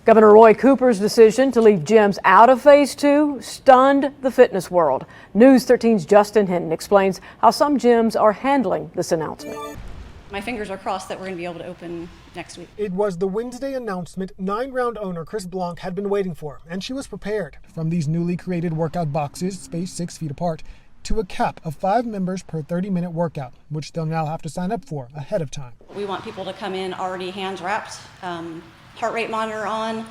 Governor Roy Cooper's decision to leave gyms out of Phase 2 stunned the fitness world. News 13's Justin Hinton explains how some gyms are handling this announcement. My fingers are crossed that we're going to be able to open next week. It was the Wednesday announcement 9-round owner Chris Blanc had been waiting for, and she was prepared. From these newly created workout boxes, spaced 6 feet apart, to a cap of 5 members per 30-minute workout, which they'll now have to sign up for ahead of time. We want people to come in already hands wrapped, heart rate monitor on,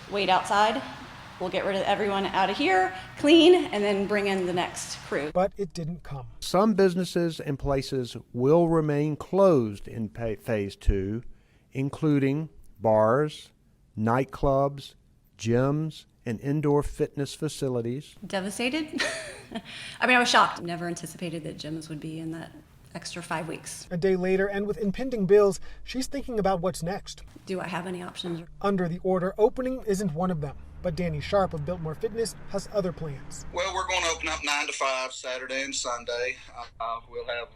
wait outside. We'll get rid of everyone out of here, clean, and then bring in the next crew. But it didn't come. Some businesses and places will remain closed in Phase 2, including bars, nightclubs, gyms, and indoor fitness facilities. Devastated? I was shocked. Never anticipated that gyms would be in that extra 5 weeks. A day later, and with impending bills, she's thinking about what's next. Do I have any options? Under the order, opening isn't one of them. But Danny Sharp of Biltmore Fitness has other plans. Well, we're going to open up 9 to 5 Saturday and Sunday. We'll have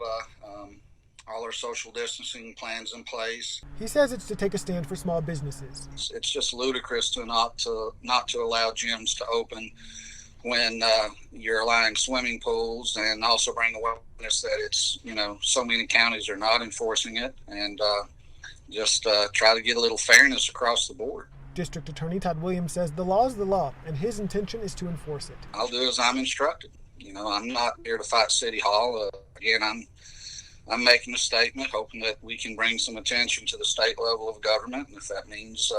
all our social distancing plans in place. He says it's to take a stand for small businesses. It's just ludicrous to not to allow gyms to open when you're allowing swimming pools, and also bring awareness that it's, so many counties are not enforcing it, and just try to get a little fairness across the board. District Attorney Todd Williams says the law is the law, and his intention is to enforce it. I'll do as I'm instructed. I'm not here to fight City Hall. Again, I'm making a statement, hoping that we can bring some attention to the state level of government, and if that means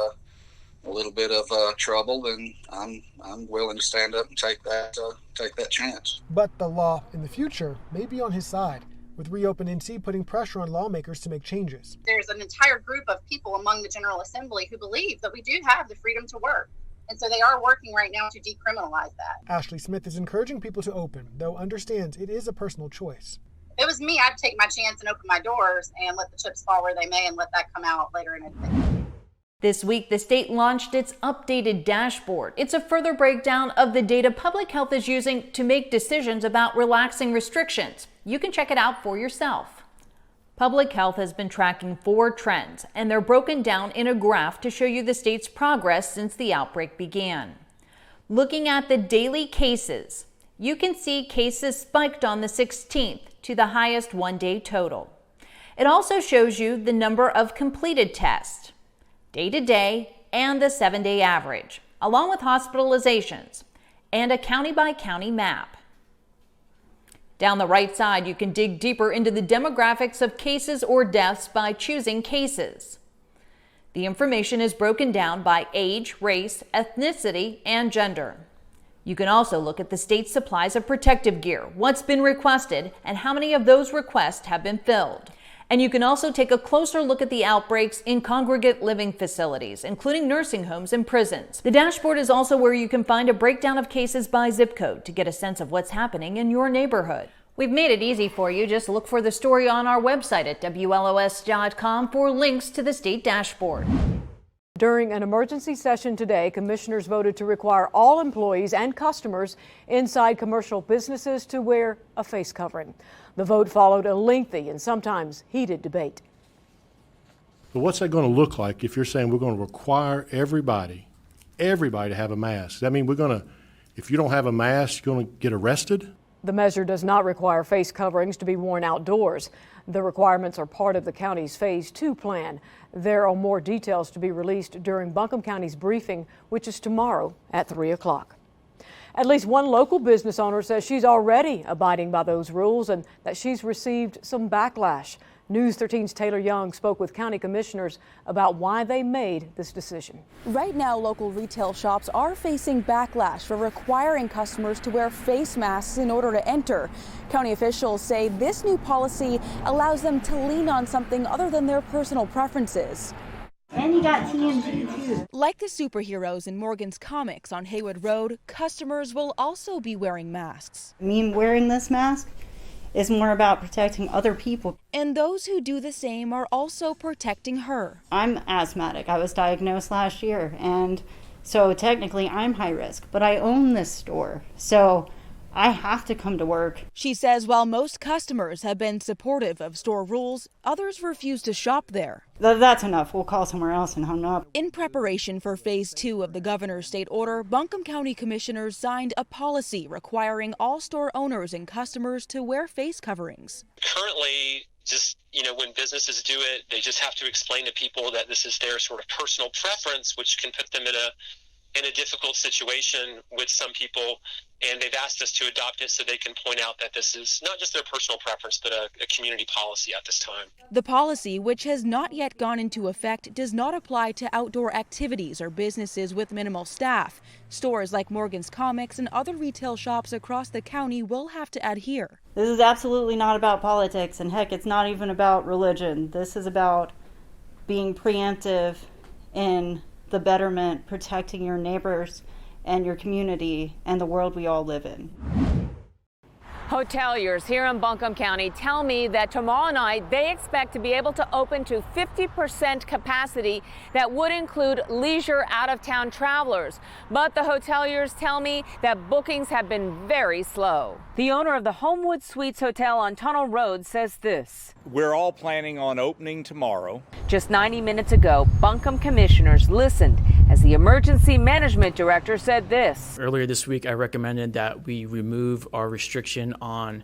a little bit of trouble, then I'm willing to stand up and take that chance. But the law in the future may be on his side, with Reopen NC putting pressure on lawmakers to make changes. There's an entire group of people among the General Assembly who believe that we do have the freedom to work. And so they are working right now to decriminalize that. Ashley Smith is encouraging people to open, though understands it is a personal choice. If it was me, I'd take my chance and open my doors and let the chips fall where they may and let that come out later in the day. This week, the state launched its updated dashboard. It's a further breakdown of the data public health is using to make decisions about relaxing restrictions. You can check it out for yourself. Public health has been tracking 4 trends, and they're broken down in a graph to show you the state's progress since the outbreak began. Looking at the daily cases, you can see cases spiked on the 16th to the highest one-day total. It also shows you the number of completed tests, day-to-day, and the 7-day average, along with hospitalizations, and a county-by-county map. Down the right side, you can dig deeper into the demographics of cases or deaths by choosing cases. The information is broken down by age, race, ethnicity, and gender. You can also look at the state's supplies of protective gear, what's been requested, and how many of those requests have been filled. And you can also take a closer look at the outbreaks in congregate living facilities, including nursing homes and prisons. The dashboard is also where you can find a breakdown of cases by zip code to get a sense of what's happening in your neighborhood. We've made it easy for you. Just look for the story on our website at WLOS.com for links to the state dashboard. During an emergency session today, commissioners voted to require all employees and customers inside commercial businesses to wear a face covering. The vote followed a lengthy and sometimes heated debate. But what's that going to look like if you're saying we're going to require everybody to have a mask? Does that mean if you don't have a mask, you're going to get arrested? The measure does not require face coverings to be worn outdoors. The requirements are part of the county's Phase 2 plan. There are more details to be released during Buncombe County's briefing, which is tomorrow at 3 o'clock. At least one local business owner says she's already abiding by those rules and that she's received some backlash. News 13's Taylor Young spoke with county commissioners about why they made this decision. Right now, local retail shops are facing backlash for requiring customers to wear face masks in order to enter. County officials say this new policy allows them to lean on something other than their personal preferences. And you got TMZ too. Like the superheroes in Morgan's Comics on Haywood Road, customers will also be wearing masks. Me wearing this mask is more about protecting other people. And those who do the same are also protecting her. I'm asthmatic. I was diagnosed last year, and so technically I'm high risk, but I own this store. So I have to come to work. She says while most customers have been supportive of store rules, others refuse to shop there. That's enough. We'll call somewhere else and hung up. In preparation for phase 2 of the governor's state order, Buncombe County commissioners signed a policy requiring all store owners and customers to wear face coverings. Currently, just, when businesses do it, they just have to explain to people that this is their sort of personal preference, which can put them in a difficult situation with some people, and they've asked us to adopt it so they can point out that this is not just their personal preference, but a community policy at this time. The policy, which has not yet gone into effect, does not apply to outdoor activities or businesses with minimal staff. Stores like Morgan's Comics and other retail shops across the county will have to adhere. This is absolutely not about politics, and heck, it's not even about religion. This is about being preemptive in the betterment, protecting your neighbors and your community and the world we all live in. Hoteliers here in Buncombe County tell me that tomorrow night they expect to be able to open to 50% capacity. That would include leisure out-of-town travelers. But the hoteliers tell me that bookings have been very slow. The owner of the Homewood Suites Hotel on Tunnel Road says this. We're all planning on opening tomorrow. Just 90 minutes ago, Buncombe commissioners listened as the emergency management director said this. Earlier this week, I recommended that we remove our restriction on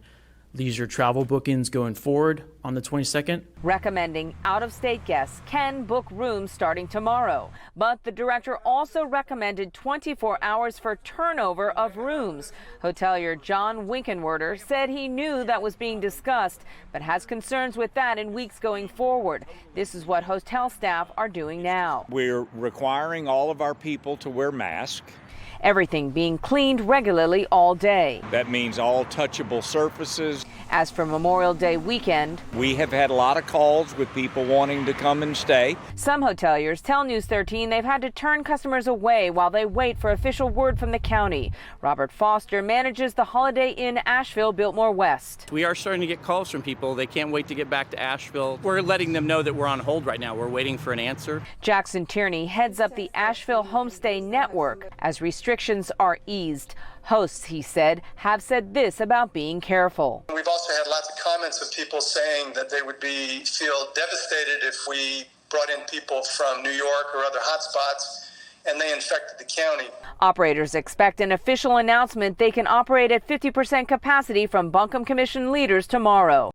leisure travel bookings going forward on the 22nd. Recommending out-of-state guests can book rooms starting tomorrow. But the director also recommended 24 hours for turnover of rooms. Hotelier John Winkenwerder said he knew that was being discussed, but has concerns with that in weeks going forward. This is what hotel staff are doing now. We're requiring all of our people to wear masks. Everything being cleaned regularly all day. That means all touchable surfaces. As for Memorial Day weekend, we have had a lot of calls with people wanting to come and stay. Some hoteliers tell News 13 they've had to turn customers away while they wait for official word from the county. Robert Foster manages the Holiday Inn Asheville Biltmore West. We are starting to get calls from people. They can't wait to get back to Asheville. We're letting them know that we're on hold right now. We're waiting for an answer. Jackson Tierney heads up the Asheville Homestay Network as restrictions are eased. Hosts, he said, have said this about being careful. We've also had lots of comments of people saying that they would feel devastated if we brought in people from New York or other hotspots and they infected the county. Operators expect an official announcement they can operate at 50% capacity from Buncombe Commission leaders tomorrow.